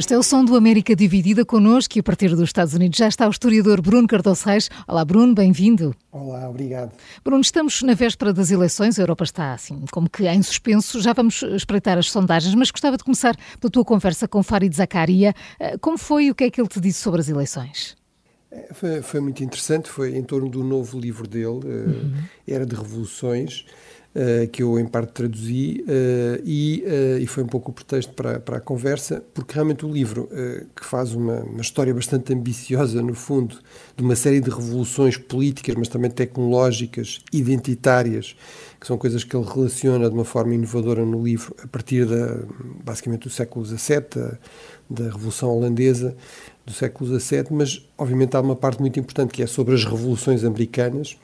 Este é o som do América Dividida. Connosco, e a partir dos Estados Unidos já está o historiador Bruno Cardoso Reis. Olá, Bruno, bem-vindo. Olá, obrigado. Bruno, estamos na véspera das eleições, a Europa está assim como que em suspenso, já vamos espreitar as sondagens, mas gostava de começar pela tua conversa com Farid Zakaria. Como foi e o que é que ele te disse sobre as eleições? Foi muito interessante, foi em torno do novo livro dele, Era de Revoluções, que eu em parte traduzi, e foi um pouco o pretexto para a conversa, porque realmente o livro, que faz uma história bastante ambiciosa, no fundo, de uma série de revoluções políticas, mas também tecnológicas, identitárias, que são coisas que ele relaciona de uma forma inovadora no livro, a partir basicamente do século XVII, da Revolução Holandesa, do século XVII, mas obviamente há uma parte muito importante que é sobre as revoluções americanas,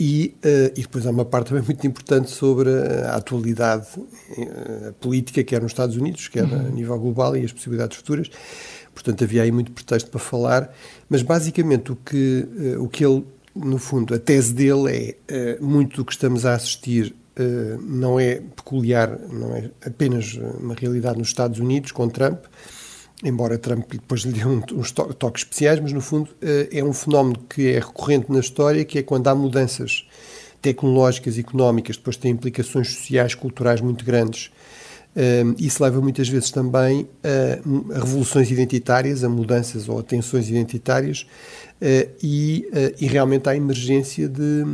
e depois há uma parte também muito importante sobre a atualidade política, quer nos Estados Unidos, quer a nível global, e as possibilidades futuras. Portanto, havia aí muito pretexto para falar, mas basicamente o que ele, no fundo, a tese dele é muito do que estamos a assistir não é peculiar, não é apenas uma realidade nos Estados Unidos com Trump, embora Trump depois lhe dê uns toques especiais, mas no fundo é um fenómeno que é recorrente na história, que é quando há mudanças tecnológicas e económicas, depois tem implicações sociais, culturais muito grandes. Isso leva muitas vezes também a revoluções identitárias, a mudanças ou a tensões identitárias, e realmente há emergência de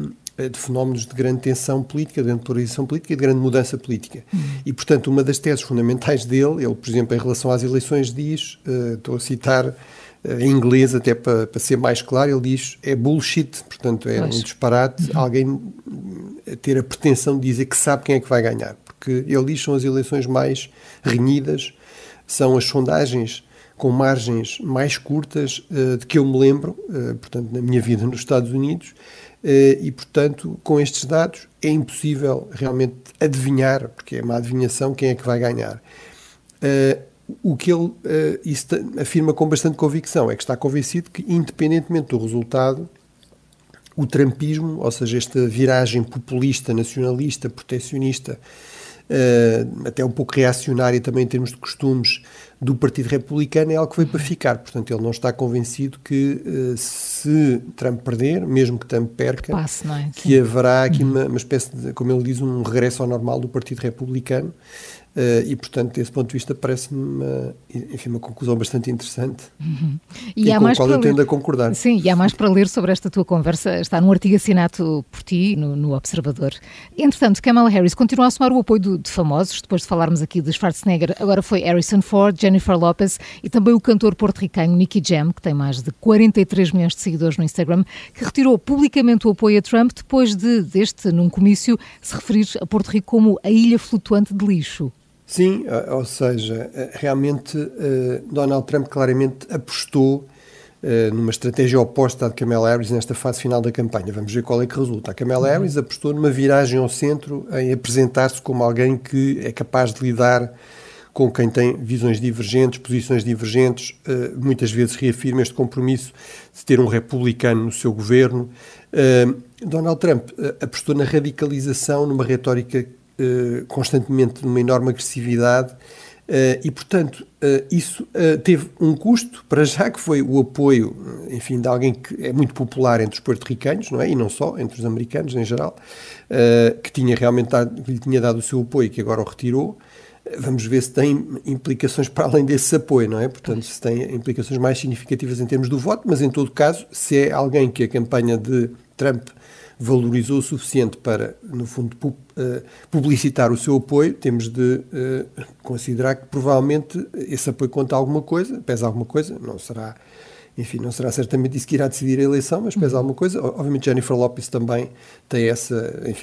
fenómenos de grande tensão política, de grande polarização política e de grande mudança política. E, portanto, uma das teses fundamentais dele, ele, por exemplo, em relação às eleições diz, estou a citar em inglês até para ser mais claro, ele diz, é bullshit, portanto, é um disparate alguém ter a pretensão de dizer que sabe quem é que vai ganhar, porque ele diz que são as eleições mais renhidas, são as sondagens com margens mais curtas de que eu me lembro, portanto, na minha vida nos Estados Unidos, e, portanto, com estes dados é impossível realmente adivinhar, porque é uma adivinhação, quem é que vai ganhar. O que ele afirma com bastante convicção é que está convencido que, independentemente do resultado, o trumpismo, ou seja, esta viragem populista, nacionalista, protecionista, até um pouco reacionária também em termos de costumes do Partido Republicano, é algo que veio para ficar. Portanto, ele não está convencido que se Trump perder, mesmo que Trump perca, que haverá aqui uma espécie de, como ele diz, um regresso ao normal do Partido Republicano. E, portanto, desse ponto de vista, parece-me uma conclusão bastante interessante e com a qual eu tendo a concordar. Sim, e há mais para ler sobre esta tua conversa. Está num artigo assinado por ti no Observador. Entretanto, Kamala Harris continua a somar o apoio de famosos. Depois de falarmos aqui de Schwarzenegger, agora foi Harrison Ford, Jennifer Lopez e também o cantor porto-ricano Nicky Jam, que tem mais de 43 milhões de seguidores no Instagram, que retirou publicamente o apoio a Trump depois deste, num comício, se referir a Porto Rico como a ilha flutuante de lixo. Sim, ou seja, realmente Donald Trump claramente apostou numa estratégia oposta à de Kamala Harris nesta fase final da campanha. Vamos ver qual é que resulta. A Kamala Harris apostou numa viragem ao centro, em apresentar-se como alguém que é capaz de lidar com quem tem visões divergentes, posições divergentes, muitas vezes reafirma este compromisso de ter um republicano no seu governo. Donald Trump apostou na radicalização, numa retórica constantemente numa enorme agressividade, e, portanto, isso teve um custo, para já, que foi o apoio, enfim, de alguém que é muito popular entre os porto-ricanos, não é? E não só, entre os americanos em geral, que tinha realmente que lhe tinha dado o seu apoio, que agora o retirou. Vamos ver se tem implicações para além desse apoio, não é? Portanto, se tem implicações mais significativas em termos do voto, mas, em todo caso, se é alguém que a campanha de Trump valorizou o suficiente para, no fundo, publicitar o seu apoio, temos de considerar que provavelmente esse apoio conta alguma coisa, pesa alguma coisa, não será certamente isso que irá decidir a eleição, mas pesa alguma coisa. Obviamente Jennifer Lopez também tem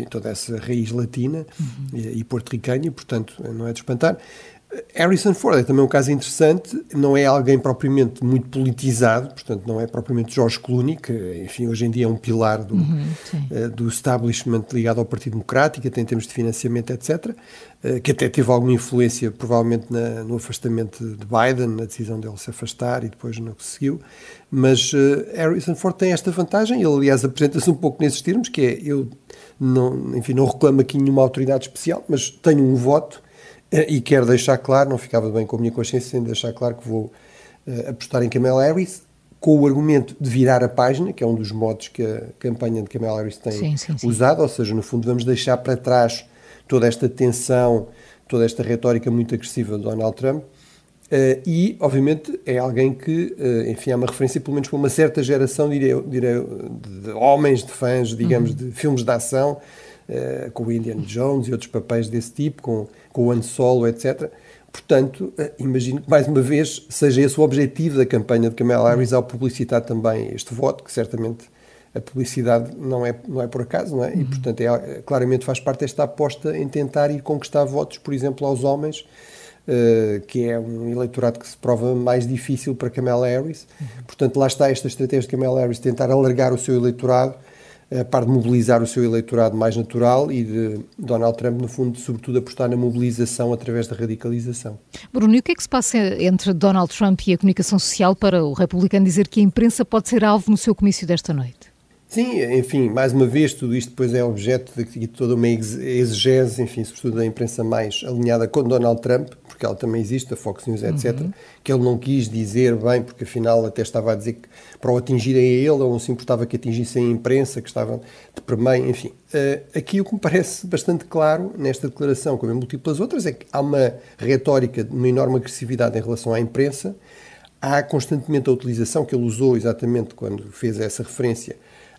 toda essa raiz latina e porto-ricana, e, portanto, não é de espantar. Harrison Ford é também um caso interessante, não é alguém propriamente muito politizado, portanto não é propriamente George Clooney, que, enfim, hoje em dia é um pilar do establishment ligado ao Partido Democrático, até em termos de financiamento, etc., que até teve alguma influência, provavelmente, no afastamento de Biden, na decisão dele se afastar e depois no que seguiu, mas Harrison Ford tem esta vantagem, ele, aliás, apresenta-se um pouco nesses termos, que é, eu não reclamo aqui nenhuma autoridade especial, mas tenho um voto, E quero deixar claro, não ficava bem com a minha consciência sem deixar claro que vou apostar em Kamala Harris, com o argumento de virar a página, que é um dos modos que a campanha de Kamala Harris tem usado, ou seja, no fundo vamos deixar para trás toda esta tensão, toda esta retórica muito agressiva de Donald Trump, e, obviamente, é alguém que, enfim, é uma referência, pelo menos para uma certa geração, direi, de homens, de fãs, digamos, de filmes de ação, com o Indiana Jones e outros papéis desse tipo, com o Han Solo, etc. Portanto, imagino que, mais uma vez, seja esse o objetivo da campanha de Kamala Harris ao publicitar também este voto, que certamente a publicidade não é por acaso, não é? E, portanto, claramente faz parte desta aposta em tentar ir conquistar votos, por exemplo, aos homens, que é um eleitorado que se prova mais difícil para Kamala Harris. Portanto, lá está esta estratégia de Kamala Harris, tentar alargar o seu eleitorado, para de mobilizar o seu eleitorado mais natural, e de Donald Trump, no fundo, sobretudo apostar na mobilização através da radicalização. Bruno, e o que é que se passa entre Donald Trump e a comunicação social para o republicano dizer que a imprensa pode ser alvo no seu comício desta noite? Sim, enfim, mais uma vez, tudo isto depois é objeto de toda uma exegese, enfim, sobretudo da imprensa mais alinhada com Donald Trump, porque ela também existe, a Fox News, etc., que ele não quis dizer bem, porque afinal até estava a dizer que para o atingirem a ele, ou não se importava que atingissem a imprensa, que estava de premeio, enfim. Aqui o que me parece bastante claro nesta declaração, como em múltiplas outras, é que há uma retórica de uma enorme agressividade em relação à imprensa, há constantemente a utilização que ele usou exatamente quando fez essa referência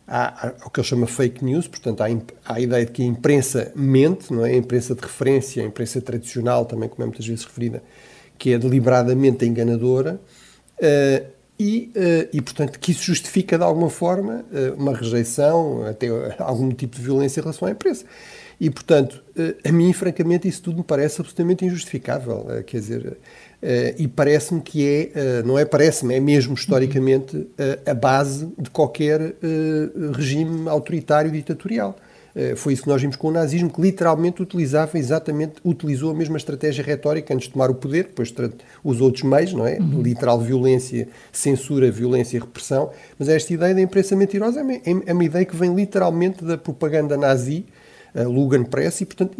ao que ele chama fake news, portanto há a ideia de que a imprensa mente, não é? A imprensa de referência, a imprensa tradicional também, como é muitas vezes referida, que é deliberadamente enganadora, e portanto que isso justifica de alguma forma uma rejeição, até algum tipo de violência em relação à imprensa. E portanto, a mim francamente isso tudo me parece absolutamente injustificável, quer dizer, e parece-me que não é parece-me, é mesmo historicamente a base de qualquer regime autoritário ditatorial. Foi isso que nós vimos com o nazismo, que literalmente utilizou a mesma estratégia retórica antes de tomar o poder, depois usou outros meios, não é? Literal violência, censura, violência e repressão, mas esta ideia da imprensa mentirosa é uma ideia que vem literalmente da propaganda nazi, Lugan Press, e portanto,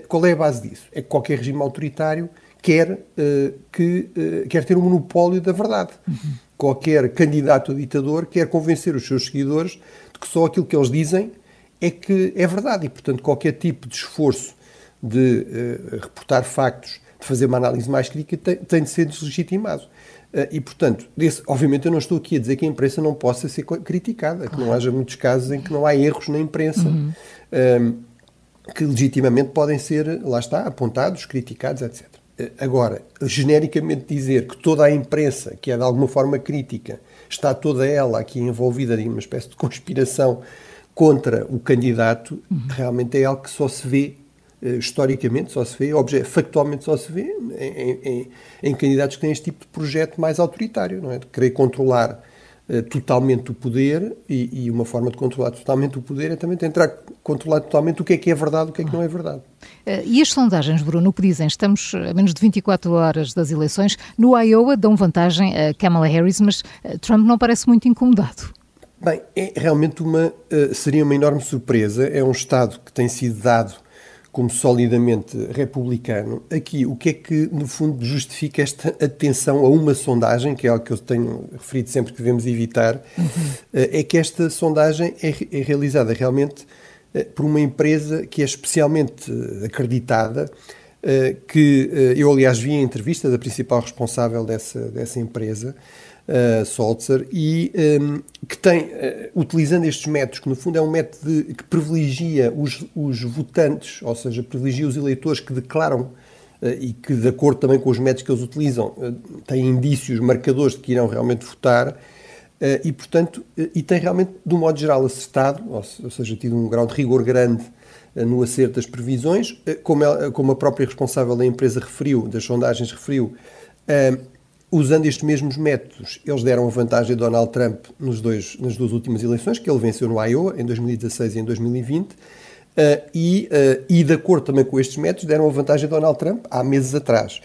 qual é a base disso? É que qualquer regime autoritário quer ter o monopólio da verdade. Qualquer candidato a ditador quer convencer os seus seguidores de que só aquilo que eles dizem é que é verdade, e portanto qualquer tipo de esforço de reportar factos, de fazer uma análise mais crítica, tem de ser deslegitimado. E portanto, obviamente eu não estou aqui a dizer que a imprensa não possa ser criticada, que não haja muitos casos em que não há erros na imprensa, que legitimamente podem ser, lá está, apontados, criticados, etc. Agora, genericamente dizer que toda a imprensa, que é de alguma forma crítica, está toda ela aqui envolvida em uma espécie de conspiração contra o candidato, realmente é algo que só se vê historicamente, só se vê, factualmente só se vê em candidatos que têm este tipo de projeto mais autoritário, não é? De querer controlar totalmente o poder, e uma forma de controlar totalmente o poder é também tentar controlar totalmente o que é verdade, o que é que não é verdade. E as sondagens, Bruno, o que dizem? Estamos a menos de 24 horas das eleições. No Iowa dão vantagem a Kamala Harris, mas Trump não parece muito incomodado. Bem, é realmente seria uma enorme surpresa. É um Estado que tem sido dado como solidamente republicano. Aqui, o que é que, no fundo, justifica esta atenção a uma sondagem, que é algo que eu tenho referido sempre que devemos evitar, é que esta sondagem é realizada realmente por uma empresa que é especialmente acreditada, que eu, aliás, vi a entrevista da principal responsável dessa empresa, Solzer, e que tem, utilizando estes métodos, que no fundo é um método que privilegia os votantes, ou seja, privilegia os eleitores que declaram e que, de acordo também com os métodos que eles utilizam, têm indícios, marcadores de que irão realmente votar, e portanto, e tem realmente, de um modo geral, acertado, ou seja, tido um grau de rigor grande no acerto das previsões, como a própria responsável da empresa referiu, das sondagens referiu. Usando estes mesmos métodos, eles deram a vantagem a Donald Trump nas duas últimas eleições, que ele venceu no Iowa, em 2016 e em 2020, e de acordo também com estes métodos, deram a vantagem a Donald Trump há meses atrás.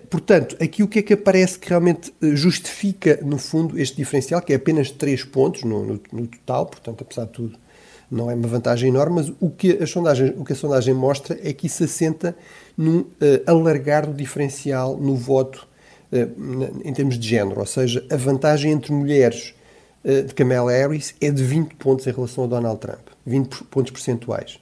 Portanto, aqui o que é que aparece que realmente justifica, no fundo, este diferencial, que é apenas 3 pontos no total, portanto, apesar de tudo, Não é uma vantagem enorme, mas o que a sondagem mostra é que isso assenta num alargar do diferencial no voto em termos de género, ou seja, a vantagem entre mulheres de Kamala Harris é de 20 pontos em relação a Donald Trump, 20 pontos percentuais.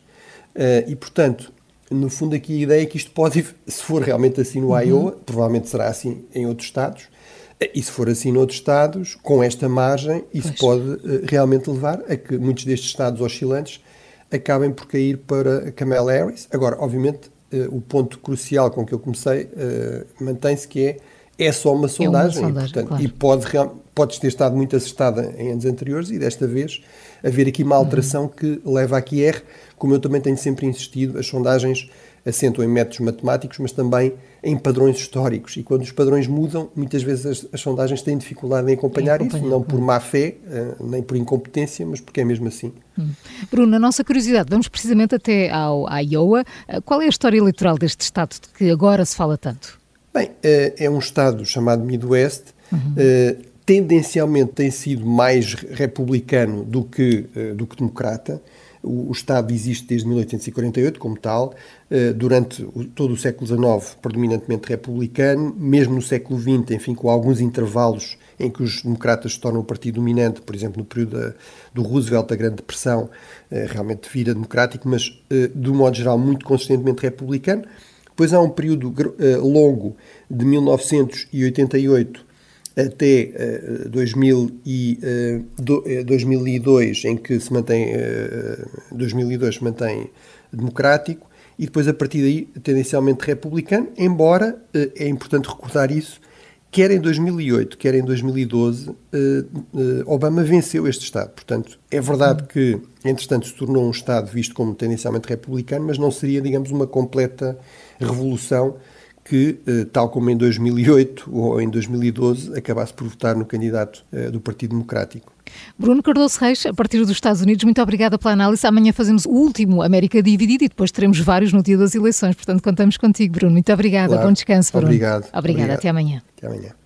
E, portanto, no fundo aqui a ideia é que isto pode, se for realmente assim no Iowa, provavelmente será assim em outros estados, e se for assim noutros estados, com esta margem, isso pode realmente levar a que muitos destes estados oscilantes acabem por cair para Kamala Harris. Agora, obviamente, o ponto crucial com que eu comecei mantém-se, que é só uma sondagem, portanto, claro. E pode ter estado muito acertada em anos anteriores e desta vez haver aqui uma alteração que leva a que erre, como eu também tenho sempre insistido, as sondagens assentam em métodos matemáticos, mas também em padrões históricos. E quando os padrões mudam, muitas vezes as sondagens têm dificuldade em acompanhar isso, não por má fé, nem por incompetência, mas porque é mesmo assim. Bruno, a nossa curiosidade, vamos precisamente até ao Iowa. Qual é a história eleitoral deste estado de que agora se fala tanto? Bem, é um estado chamado Midwest, tendencialmente tem sido mais republicano do que democrata. O Estado existe desde 1848 como tal, durante todo o século XIX predominantemente republicano, mesmo no século XX, enfim, com alguns intervalos em que os democratas se tornam o partido dominante, por exemplo, no período do Roosevelt, da Grande Depressão, realmente vira democrático, mas de um modo geral muito consistentemente republicano. Depois há um período longo de 1988 até 2002, em que se mantém 2002 se mantém democrático, e depois a partir daí tendencialmente republicano, embora é importante recordar isso, quer em 2008, quer em 2012, Obama venceu este Estado. Portanto, é verdade que, entretanto, se tornou um Estado visto como tendencialmente republicano, mas não seria, digamos, uma completa revolução que, tal como em 2008 ou em 2012, acabasse por votar no candidato do Partido Democrático. Bruno Cardoso Reis, a partir dos Estados Unidos, muito obrigada pela análise. Amanhã fazemos o último América Dividida e depois teremos vários no dia das eleições. Portanto, contamos contigo, Bruno. Muito obrigada. Claro. Bom descanso, Bruno. Obrigado. Obrigada. Até amanhã. Até amanhã.